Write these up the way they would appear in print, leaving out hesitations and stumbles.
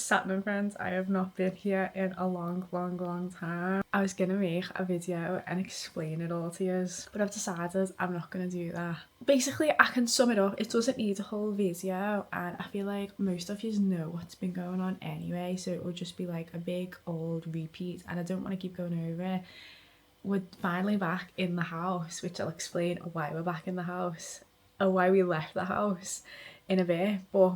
Satnam friends, I have not been here in a long time. I was gonna make a video and explain it all to you, but I've decided I'm not gonna do that. Basically, I can sum it up. It doesn't need a whole video, and I feel like most of you know what's been going on anyway, so it will just be like a big old repeat, and I don't want to keep going over it. We're finally back in the house, which I'll explain why we're back in the house or why we left the house in a bit, but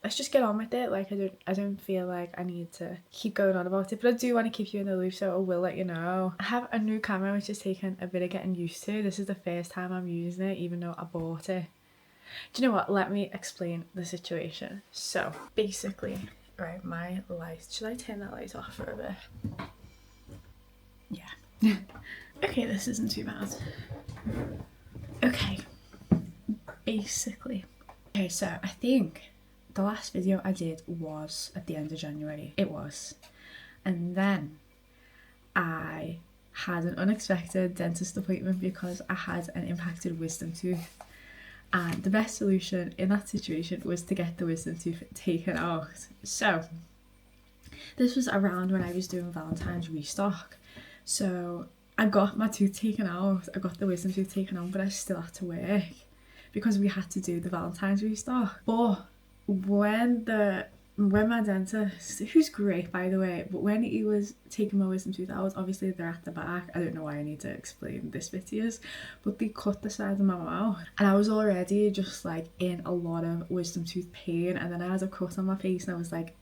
let's just get on with it. Like, I don't feel like I need to keep going on about it, but I do want to keep you in the loop, so I will let you know. I have a new camera which has taken a bit of getting used to. This is the first time I'm using it, even though I bought it. Do you know what? Let me explain the situation. So basically, right, my light, should I turn that light off for a bit? Yeah. Okay, this isn't too bad. Okay, basically. Okay, so I think the last video I did was at the end of January. It was. And then I had an unexpected dentist appointment because I had an impacted wisdom tooth. And the best solution in that situation was to get the wisdom tooth taken out. So this was around when I was doing Valentine's restock. So I got my tooth taken out, I got the wisdom tooth taken out, but I still had to work because we had to do the Valentine's restock. But when my dentist, who's great by the way, but when he was taking my wisdom tooth out, obviously they're at the back, I don't know why I need to explain this bit to you, but they cut the side of my mouth and I was already just like in a lot of wisdom tooth pain, and then I had a cut on my face and I was like,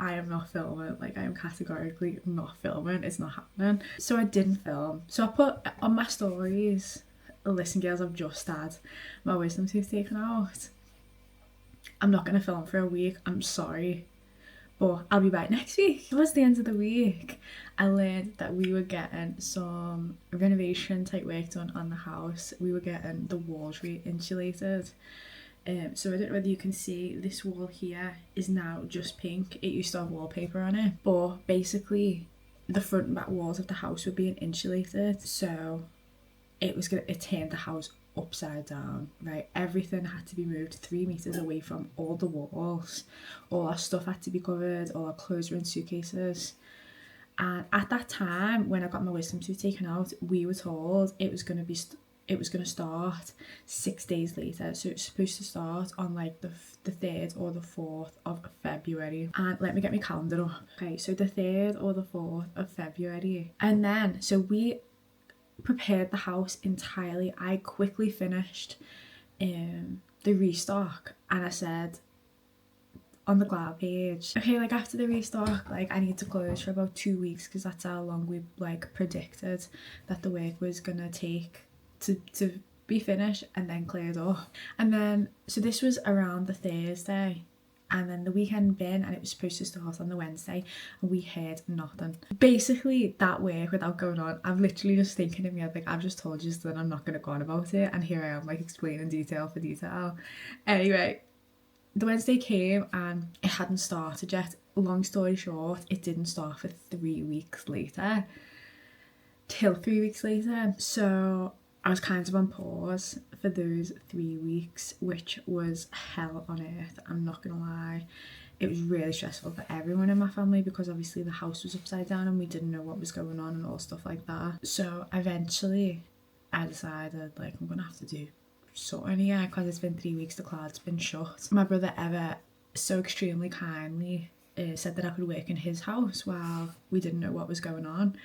I am not filming, like I am categorically not filming, it's not happening. So I didn't film. So I put on my stories, listen girls, I've just had my wisdom tooth taken out. I'm not gonna film for a week, I'm sorry, but I'll be back next week. It was the end of the week. I learned that we were getting some renovation type work done on the house. We were getting the walls re-insulated. So I don't know whether you can see, this wall here is now just pink. It used to have wallpaper on it, but basically the front and back walls of the house were being insulated, so it turned the house upside down, right? Everything had to be moved 3 meters away from all the walls. All our stuff had to be covered, all our clothes were in suitcases. And at that time, when I got my wisdom tooth taken out, we were told it was going to start 6 days later. So it's supposed to start on like the 3rd or the 4th of February. And let me get my calendar up. Okay, so the 3rd or the 4th of February. And then, so we prepared the house entirely. I quickly finished the restock, and I said on the Glow page, okay, like after the restock, like I need to close for about 2 weeks because that's how long we like predicted that the work was gonna take to be finished and then cleared up. And then so this was around the Thursday, and then the weekend bin, and it was supposed to start on the Wednesday, and we heard nothing. Basically that work without going on, I'm literally just thinking in my head, like I've just told you so that I'm not going to go on about it, and here I am like explaining detail for detail. Anyway, the Wednesday came and it hadn't started yet. Long story short, it didn't start for 3 weeks later, till 3 weeks later. So I was kind of on pause for those 3 weeks, which was hell on earth, I'm not gonna lie. It was really stressful for everyone in my family because obviously the house was upside down and we didn't know what was going on and all stuff like that. So eventually I decided like I'm gonna have to do something here because it's been 3 weeks, the cloud's been shut. My brother Ever so extremely kindly said that I could work in his house while we didn't know what was going on.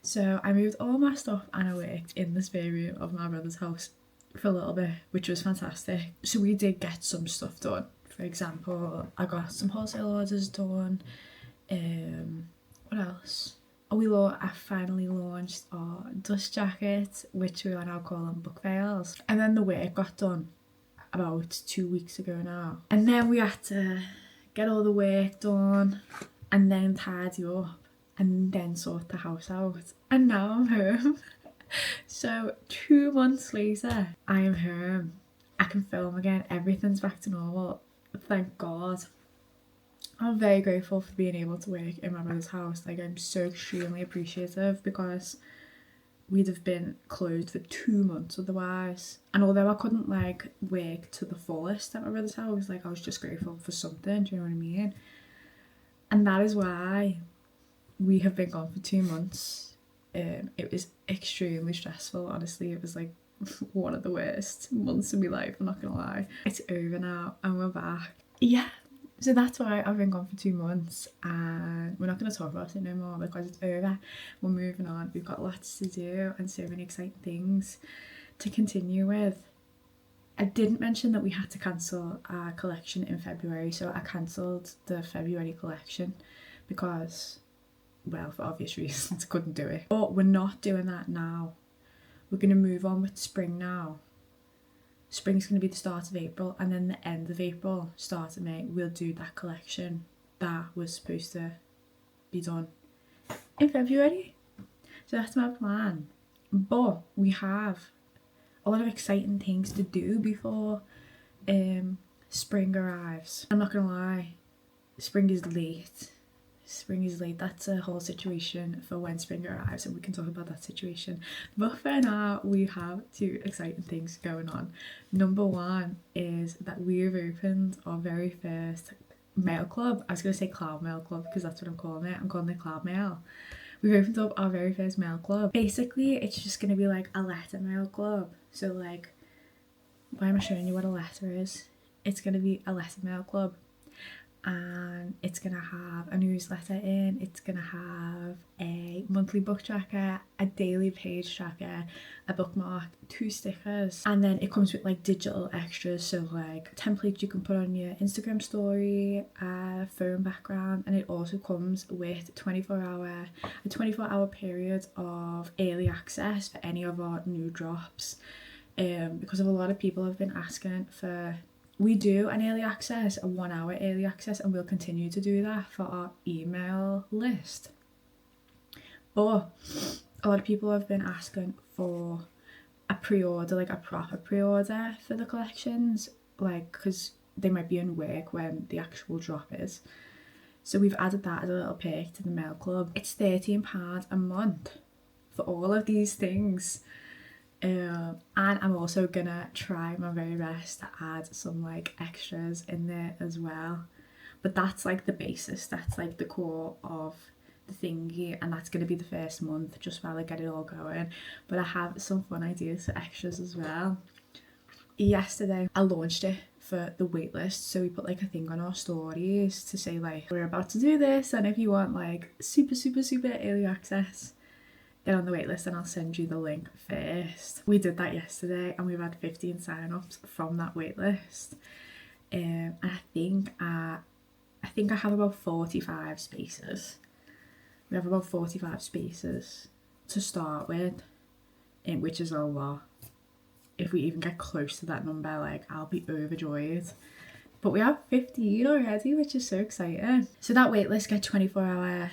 So I moved all my stuff and I worked in the spare room of my brother's house for a little bit, which was fantastic. So we did get some stuff done. For example, I got some wholesale orders done. What else? I finally launched our dust jacket, which we are now calling book veils. And then the work got done about 2 weeks ago now. And then we had to get all the work done and then tidy up and then sort the house out. And now I'm home. So 2 months later, I am home. I can film again. Everything's back to normal. Thank God. I'm very grateful for being able to work in my brother's house. Like I'm so extremely appreciative because we'd have been closed for 2 months otherwise. And although I couldn't like work to the fullest at my brother's house, like I was just grateful for something, do you know what I mean? And that is why we have been gone for 2 months. It was extremely stressful, honestly. It was like one of the worst months of my life, I'm not gonna lie. It's over now and we're back. Yeah, so that's why I've been gone for 2 months, and we're not going to talk about it no more because it's over. We're moving on. We've got lots to do and so many exciting things to continue with. I didn't mention that we had to cancel our collection in February, so I cancelled the February collection because, well, for obvious reasons, I couldn't do it. But we're not doing that now. We're going to move on with spring now. Spring's going to be the start of April, and then the end of April, start of May, we'll do that collection that was supposed to be done in February. So that's my plan. But we have a lot of exciting things to do before spring arrives. I'm not gonna lie, spring is late. Spring is late. That's a whole situation for when spring arrives, and we can talk about that situation. But for now, we have 2 exciting things going on. Number one is that we've opened our very first mail club. I was going to say Cloud Mail Club because that's what I'm calling it. I'm calling it Cloud Mail. We've opened up our very first mail club. Basically, it's just going to be like a letter mail club. So like, why am I showing you what a letter is? It's going to be a letter mail club. And it's gonna have a newsletter in, it's gonna have a monthly book tracker, a daily page tracker, a bookmark, 2 stickers, and then it comes with like digital extras, so like templates you can put on your Instagram story, a phone background, and it also comes with a 24-hour period of early access for any of our new drops, because of a lot of people have been asking for. We do an early access, a 1-hour early access, and we'll continue to do that for our email list. But a lot of people have been asking for a pre-order, like a proper pre-order for the collections, like because they might be in work when the actual drop is. So we've added that as a little perk to the mail club. It's £13 a month for all of these things. And I'm also gonna try my very best to add some like extras in there as well, but that's like the basis, that's like the core of the thingy, and that's gonna be the first month just while I get it all going. But I have some fun ideas for extras as well. Yesterday I launched it for the waitlist, so we put like a thing on our stories to say like we're about to do this, and if you want like super early access, get on the waitlist and I'll send you the link first. We did that yesterday and we've had 15 sign-ups from that waitlist. And I think I have about 45 spaces. We have about 45 spaces to start with, which is a lot. If we even get close to that number, like I'll be overjoyed. But we have 15 already, which is so exciting. So that waitlist gets 24-hour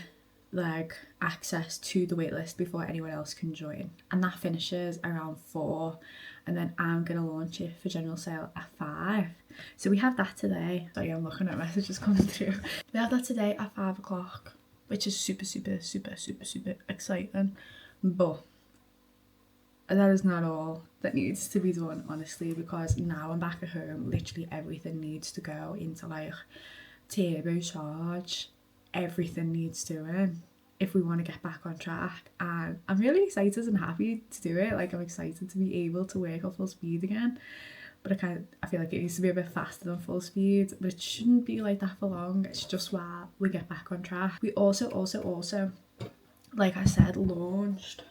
like access to the waitlist before anyone else can join, and that finishes around 4, and then I'm gonna launch it for general sale at 5. So we have that today. Sorry, I'm looking at messages coming through. We have that today at 5 o'clock, which is super exciting. But that is not all that needs to be done, honestly, because now I'm back at home, literally everything needs to go into like turbocharge. Everything needs doing if we want to get back on track, and I'm really excited and happy to do it. Like I'm excited to be able to work at full speed again, but I feel like it needs to be a bit faster than full speed, but it shouldn't be like that for long. It's just while we get back on track. We also like I said, launched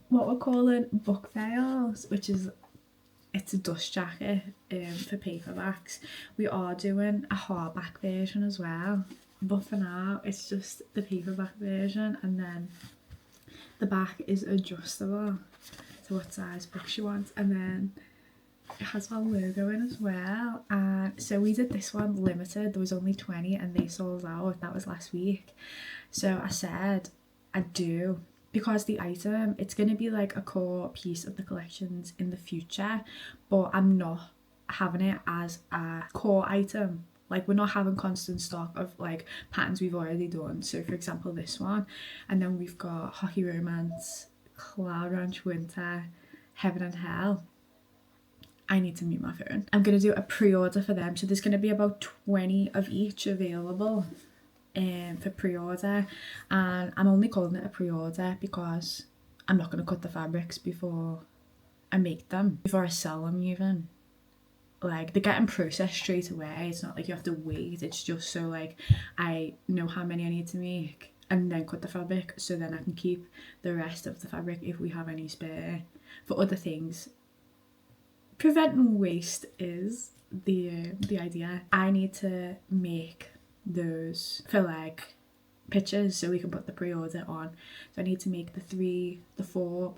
what we're calling book fails, which is it's a dust jacket for paperbacks. We are doing a hardback version as well, but for now it's just the paperback version, and then the back is adjustable to what size books you want, and then it has our logo in as well. And so we did this one limited, there was only 20 and they sold out. That was last week. So I said I'd do, because the item, it's going to be like a core piece of the collections in the future, but I'm not having it as a core item. Like we're not having constant stock of like patterns we've already done. So for example this one, and then we've got Hockey Romance, Cloud Ranch Winter, Heaven and Hell, I need to mute my phone. I'm going to do a pre-order for them. So there's going to be about 20 of each available for pre-order. And I'm only calling it a pre-order because I'm not going to cut the fabrics before I make them, before I sell them even. Like, they're getting processed straight away. It's not like you have to wait. It's just so like I know how many I need to make and then cut the fabric, so then I can keep the rest of the fabric if we have any spare for other things. Preventing waste is the idea. I need to make those for like pictures so we can put the pre-order on. So I need to make the four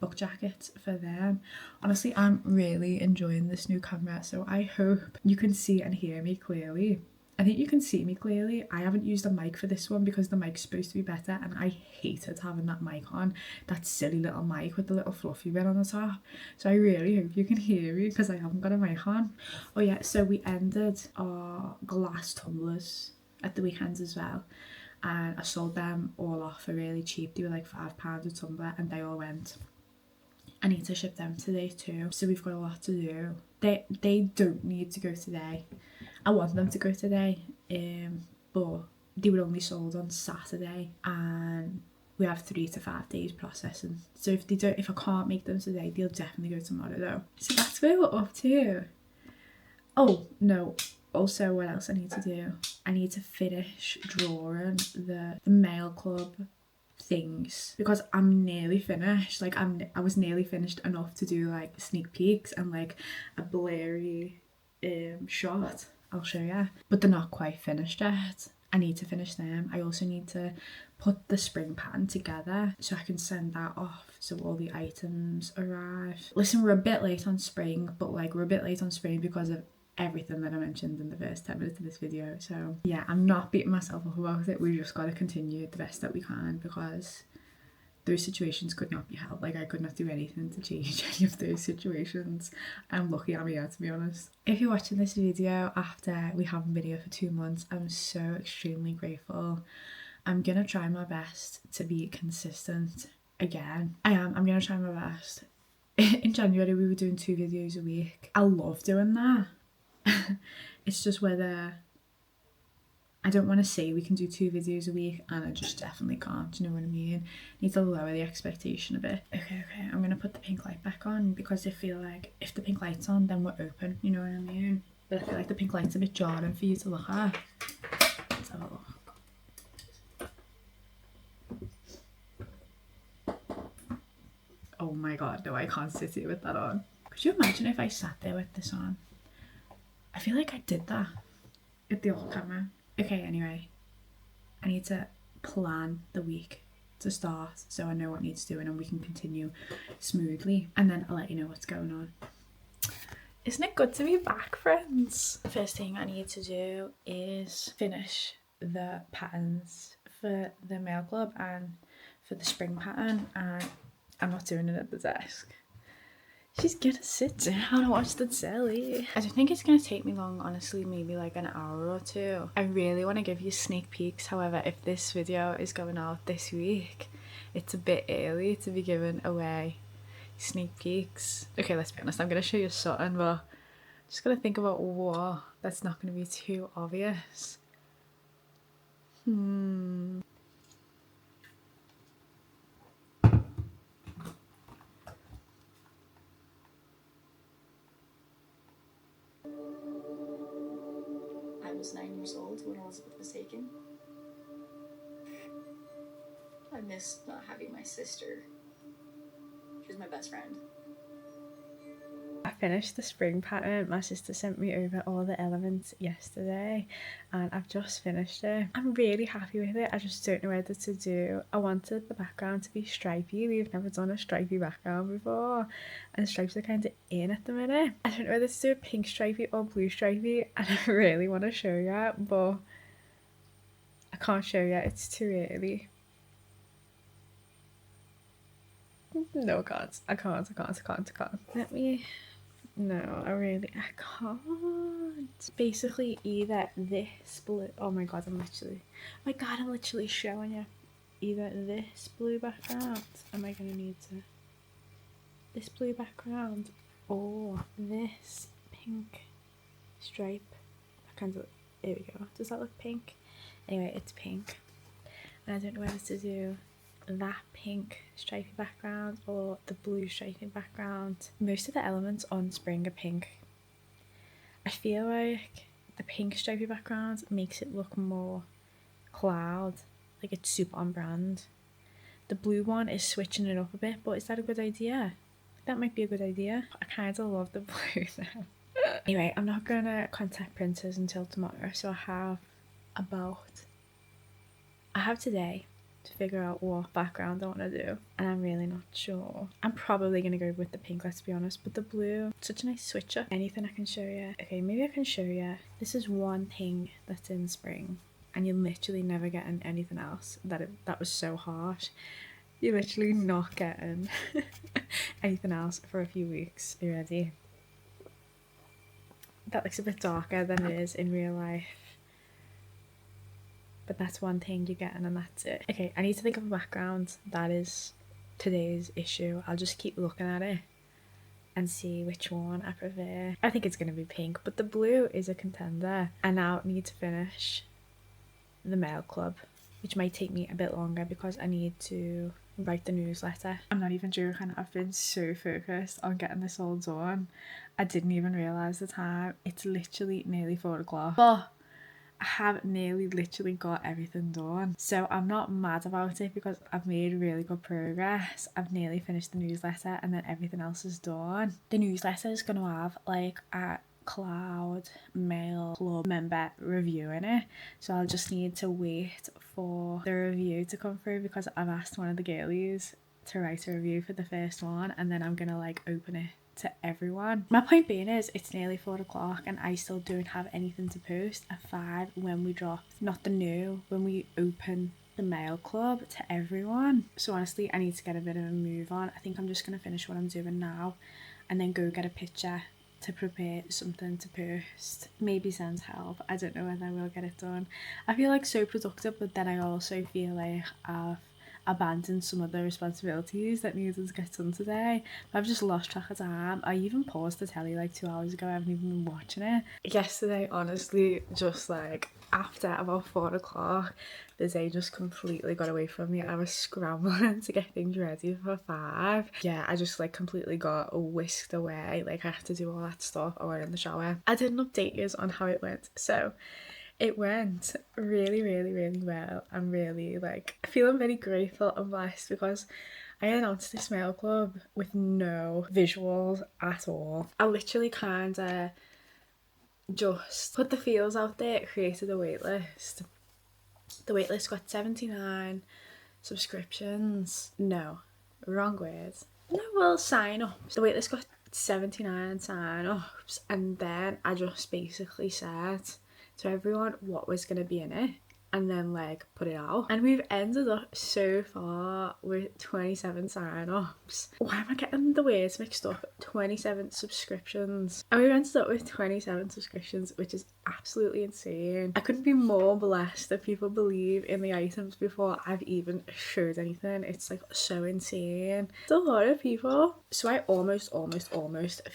book jackets for them. Honestly, I'm really enjoying this new camera, so I hope you can see and hear me clearly. I think you can see me clearly. I haven't used a mic for this one because the mic's supposed to be better, and I hated having that mic on, that silly little mic with the little fluffy bit on the top. So I really hope you can hear me because I haven't got a mic on. Oh yeah, so we ended our glass tumblers at the weekends as well, and I sold them all off for really cheap. They were like £5 a tumbler and they all went. I need to ship them today too, so we've got a lot to do. They don't need to go today. I want them to go today, but they were only sold on Saturday and we have 3 to 5 days processing. So if I can't make them today, they'll definitely go tomorrow though. So that's where we're up to. Oh no, also what else I need to do? I need to finish drawing the mail club things because I'm nearly finished. Like I was nearly finished enough to do like sneak peeks and like a blurry shot. I'll show you, but they're not quite finished yet. I need to finish them. I also need to put the spring pattern together so I can send that off so all the items arrive. Listen, we're a bit late on spring, but like we're a bit late on spring because of everything that I mentioned in the first 10 minutes of this video. So yeah, I'm not beating myself up about it. We just got to continue the best that we can because those situations could not be helped. Like I could not do anything to change any of those situations. I'm lucky I'm here, to be honest. If you're watching this video after we haven't been here for 2 months, I'm so extremely grateful. I'm gonna try my best to be consistent again. I'm gonna try my best. In January we were doing 2 videos a week. I love doing that. It's just whether I don't want to say we can do 2 videos a week and I just definitely can't, do you know what I mean? Need to lower the expectation a bit. Okay, I'm gonna put the pink light back on because I feel like if the pink light's on then we're open, you know what I mean? But I feel like the pink light's a bit jarring for you to look at. Let's have a look. Oh my god, no, I can't sit here with that on. Could you imagine if I sat there with this on? I feel like I did that with the old camera. Okay, anyway, I need to plan the week to start so I know what needs doing and we can continue smoothly, and then I'll let you know what's going on. Isn't it good to be back, friends? The first thing I need to do is finish the patterns for the mail club and for the spring pattern, and I'm not doing it at the desk. She's gonna sit down and watch the telly. I don't think it's gonna take me long, honestly, maybe like an hour or 2. I really want to give you sneak peeks. However, if this video is going out this week, it's a bit early to be giving away sneak peeks. Okay, let's be honest, I'm gonna show you something, but just gotta think about what that's not gonna be too obvious. I was 9 years old when Elizabeth was taken. I missed not having my sister. She was my best friend. I finished the spring pattern. My sister sent me over all the elements yesterday and I've just finished it. I'm really happy with it. I just don't know whether to do. I wanted the background to be stripy. We've never done a stripy background before and stripes are kind of in at the minute. I don't know whether to do a pink stripy or blue stripy and I really want to show you, but I can't show you. It's too early. No, I can't. Let me... No, I can't. Basically, either this blue... Oh my god, I'm literally showing you. Either this blue background... Am I going to need to this blue background or this pink stripe. Here we go. Does that look pink? Anyway, it's pink. And I don't know whether to do that pink stripy background or the blue stripy background. Most of the elements on Spring are pink. I feel like the pink stripy background makes it look more cloud, like it's super on brand. The blue one is switching it up a bit, but is that a good idea? That might be a good idea. I kind of love the blue now. Anyway, I'm not gonna contact printers until tomorrow, so I have today to figure out what background I want to do, and I'm really not sure. I'm probably gonna go with the pink, let's be honest, but the blue, such a nice switcher. Anything I can show you? Okay, maybe I can show you. This is one thing that's in Spring, and you're literally never getting anything else. That was so harsh. You're literally not getting anything else for a few weeks. Are you ready? That looks a bit darker than it is in real life. But that's one thing you're getting and that's it. Okay, I need to think of a background. That is today's issue. I'll just keep looking at it and see which one I prefer. I think it's going to be pink, but the blue is a contender. I now need to finish the mail club, which might take me a bit longer because I need to write the newsletter. I'm not even joking, I've been so focused on getting this all done. I didn't even realise the time. It's literally nearly 4 o'clock. But I have nearly literally got everything done. So I'm not mad about it because I've made really good progress. I've nearly finished the newsletter and then everything else is done. The newsletter is going to have like a Cloud Mail Club member reviewing it, so I'll just need to wait for the review to come through because I've asked one of the girlies to write a review for the first one, and then I'm gonna like open it to everyone. My point being is it's nearly 4 o'clock and I still don't have anything to post at 5 when we drop not the new, when we open the mail club to everyone. So honestly, I need to get a bit of a move on. I think I'm just gonna finish what I'm doing now and then go get a picture to prepare something to post. Maybe send help. I don't know whether I will get it done. I feel like so productive, but then I also feel like I've abandoned some of the responsibilities that needed to get done today. I've just lost track of time. I even paused the telly like 2 hours ago. I haven't even been watching it. Yesterday, honestly, just like after about 4 o'clock, the day just completely got away from me. I was scrambling to get things ready for 5. Yeah, I just like completely got whisked away. Like I had to do all that stuff. I went in the shower. I didn't update you on how it went. So it went really, really, really well. I'm really like feeling very grateful and blessed because I announced this mail club with no visuals at all. I literally kind of just put the feels out there, created a waitlist. The waitlist got 79 subscriptions. No, wrong words. No, well, sign-ups. The waitlist got 79 sign-ups, and then I just basically said to everyone what was going to be in it and then like put it out, and we've ended up so far with 27 sign-ups. Why am I getting the words mixed up? 27 subscriptions, and we've ended up with 27 subscriptions, which is absolutely insane. I couldn't be more blessed that people believe in the items before I've even showed anything. It's like so insane. It's a lot of people. So I almost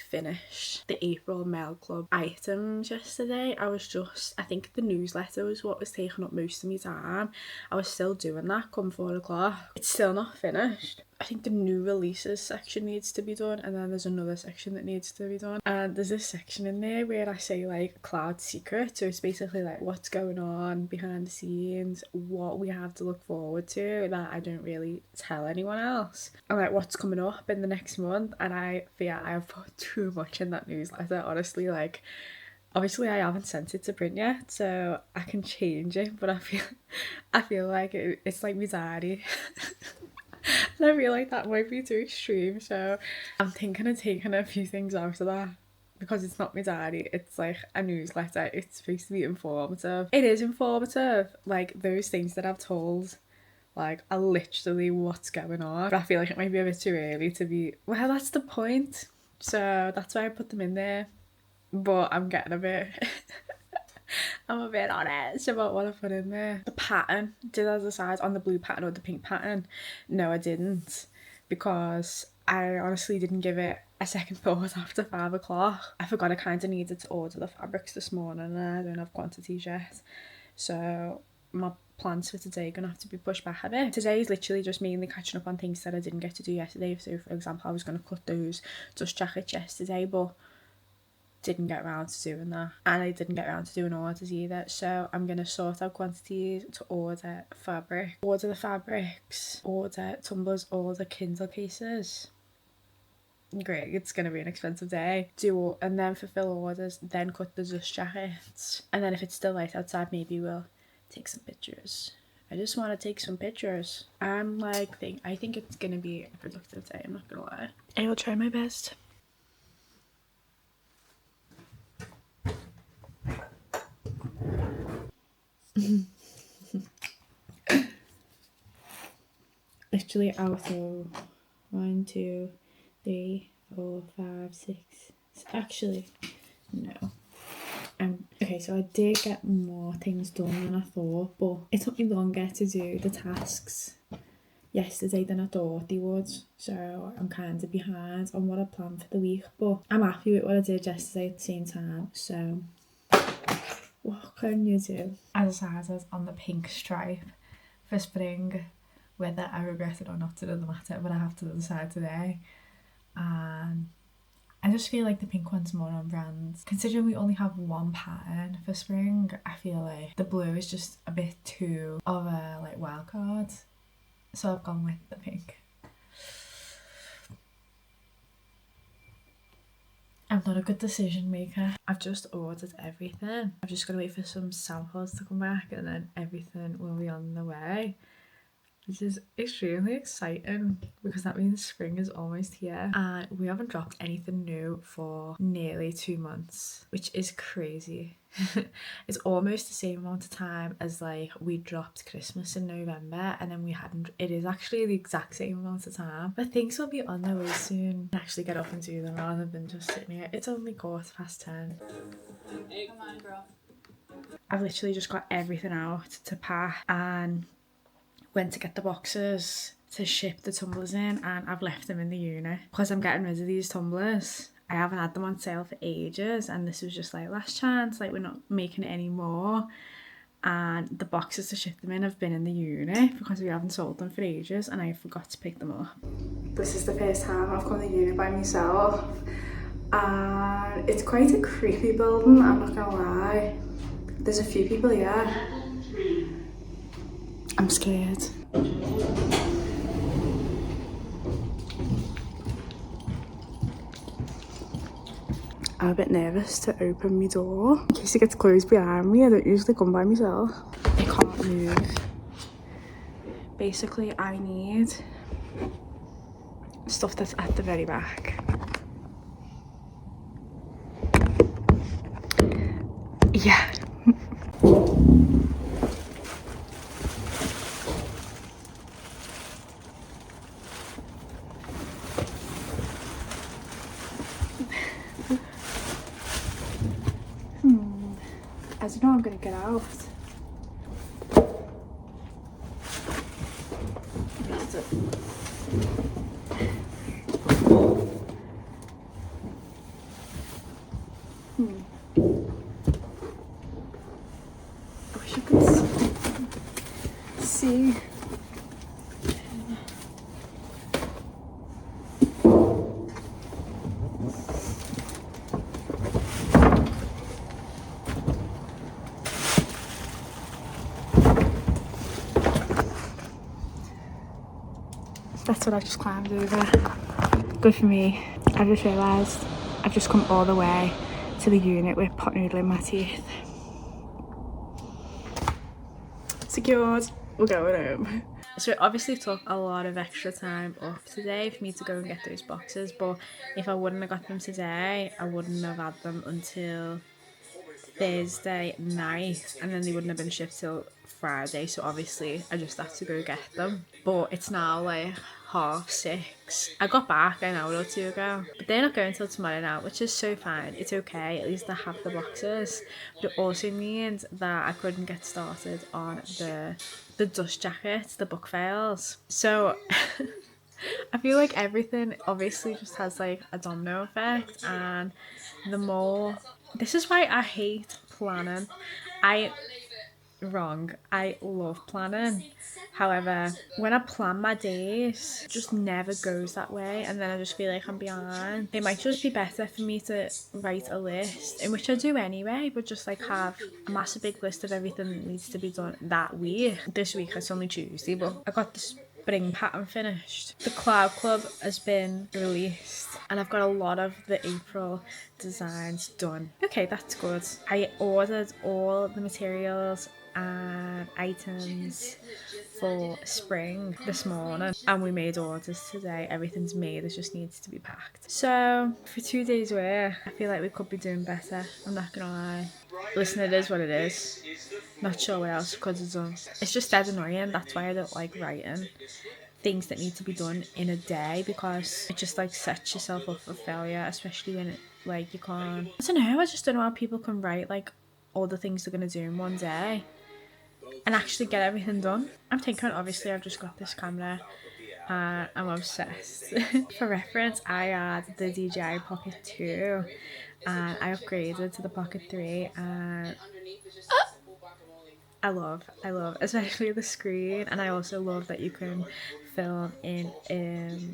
finished the April Mail Club items yesterday. I think the newsletter was what was taking up most of my time. I was still doing that come 4 o'clock. It's still not finished. I think the new releases section needs to be done, and then there's another section that needs to be done, and there's this section in there where I say like Cloud Secret, so it's basically like what's going on behind the scenes, what we have to look forward to that I don't really tell anyone else, and like what's coming up in the next month. And I fear I have put too much in that newsletter, honestly. Like obviously I haven't sent it to print yet, so I can change it, but I feel like it's like my diary. And I feel like that might be too extreme, so I'm thinking of taking a few things out of that because it's not my diary, it's like a newsletter. It's supposed to be informative. It is informative, like those things that I've told like are literally what's going on, but I feel like it might be a bit too early to be, well, that's the point, so that's why I put them in there. But I'm getting a bit I'm a bit honest about what I put in there. The pattern, did I decide on the blue pattern or the pink pattern? No, I didn't, because I honestly didn't give it a second thought after 5 o'clock. I forgot I kind of needed to order the fabrics this morning and I don't have quantities yet. So my plans for today are going to have to be pushed back a bit. Today is literally just mainly catching up on things that I didn't get to do yesterday. So for example, I was going to cut those dust jackets yesterday, but didn't get around to doing that, and I didn't get around to doing orders either. So I'm gonna sort out quantities to order fabric, order the fabrics, order tumblers, order Kindle cases. Great, it's gonna be an expensive day. Do and then fulfill orders, then cut the dust jackets, and then if it's still light outside, maybe we'll take some pictures. I just want to take some pictures. I think it's gonna be a productive day. I'm not gonna lie. I will try my best. Literally out of 1, 2, 3, 4, 5, 6. Actually, no. Okay, so I did get more things done than I thought, but it took me longer to do the tasks yesterday than I thought they would. So I'm kind of behind on what I planned for the week, but I'm happy with what I did yesterday at the same time. So what can you do? As I said on the pink stripe for spring, whether I regret it or not, it doesn't matter, but I have to decide today. And I just feel like the pink one's more on brand. Considering we only have one pattern for spring, I feel like the blue is just a bit too of a like wild card. So I've gone with the pink. I'm not a good decision maker. I've just ordered everything. I've just got to wait for some samples to come back and then everything will be on the way. Which is extremely exciting because that means spring is almost here and we haven't dropped anything new for nearly 2 months, which is crazy. It's almost the same amount of time as like we dropped Christmas in November and then we hadn't. It is actually the exact same amount of time, but things will be on their way soon. Actually get up and do them rather than just sitting here. It's only 10:15. Hey, come on, girl. I've literally just got everything out to pack and went to get the boxes to ship the tumblers in, and I've left them in the unit because I'm getting rid of these tumblers. I haven't had them on sale for ages and this was just like last chance, like we're not making it anymore. And the boxes to ship them in have been in the unit because we haven't sold them for ages and I forgot to pick them up. This is the first time I've come to the unit by myself and it's quite a creepy building, I'm not gonna lie. There's a few people here. I'm scared. I'm a bit nervous to open my door in case it gets closed behind me. I don't usually come by myself. I can't move. Basically, I need stuff that's at the very back. Yeah. I don't know how I'm gonna get out. I wish I could see. That's what I've just climbed over. Good for me. I just realised I've just come all the way to the unit with pot noodle in my teeth. Secured. We're going home. So it obviously took a lot of extra time up today for me to go and get those boxes, but if I wouldn't have got them today, I wouldn't have had them until Thursday night and then they wouldn't have been shipped till Friday, so obviously I just had to go get them. But it's now like 6:30. I got back an hour or two ago, but they're not going till tomorrow now, which is so fine. It's okay, at least I have the boxes. But it also means that I couldn't get started on the dust jackets, the book files. So I feel like everything obviously just has like a domino effect, and the more, this is why I hate planning. I wrong. I love planning. However, when I plan my days, it just never goes that way, and then I just feel like I'm behind. It might just be better for me to write a list, in which I do anyway, but just like have a massive big list of everything that needs to be done that week. This week it's only Tuesday, but I got the spring pattern finished. The Cloud Club has been released, and I've got a lot of the April designs done. Okay, that's good. I ordered all the materials and items for spring this morning, and we made orders today. Everything's made, it just needs to be packed. So for 2 days work, I feel like we could be doing better, I'm not gonna lie. Listen, it is what it is. Not sure what else could have done. It's just dead annoying. That's why I don't like writing things that need to be done in a day, because it just like sets yourself up for failure, especially when it, like, you can't, I don't know, I just don't know how people can write like all the things they're gonna do in one day and actually get everything done. I'm thinking, obviously I've just got this camera and I'm obsessed. For reference, I had the DJI Pocket 2 and I upgraded to the Pocket 3, and I love, especially the screen, and I also love that you can film in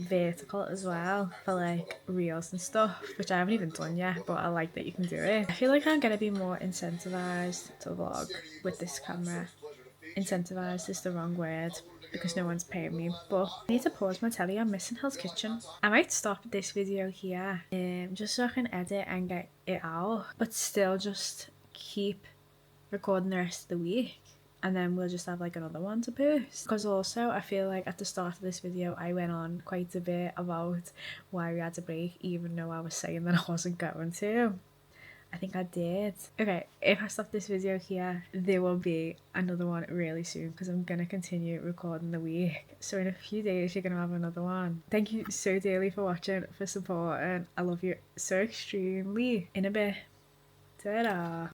vertical as well for like reels and stuff, which I haven't even done yet, but I like that you can do it. I feel like I'm gonna be more incentivized to vlog with this camera. Incentivized is the wrong word because no one's paying me, but I need to pause my telly. I'm missing Hell's Kitchen. I might stop this video here just so I can edit and get it out, but still just keep recording the rest of the week, and then we'll just have like another one to post. Because also I feel like at the start of this video I went on quite a bit about why we had a break, even though I was saying that I wasn't going to. I think I did. Okay, if I stop this video here, there will be another one really soon because I'm gonna continue recording the week. So in a few days you're gonna have another one. Thank you so dearly for watching, for supporting. I love you so extremely. In a bit. Ta-da.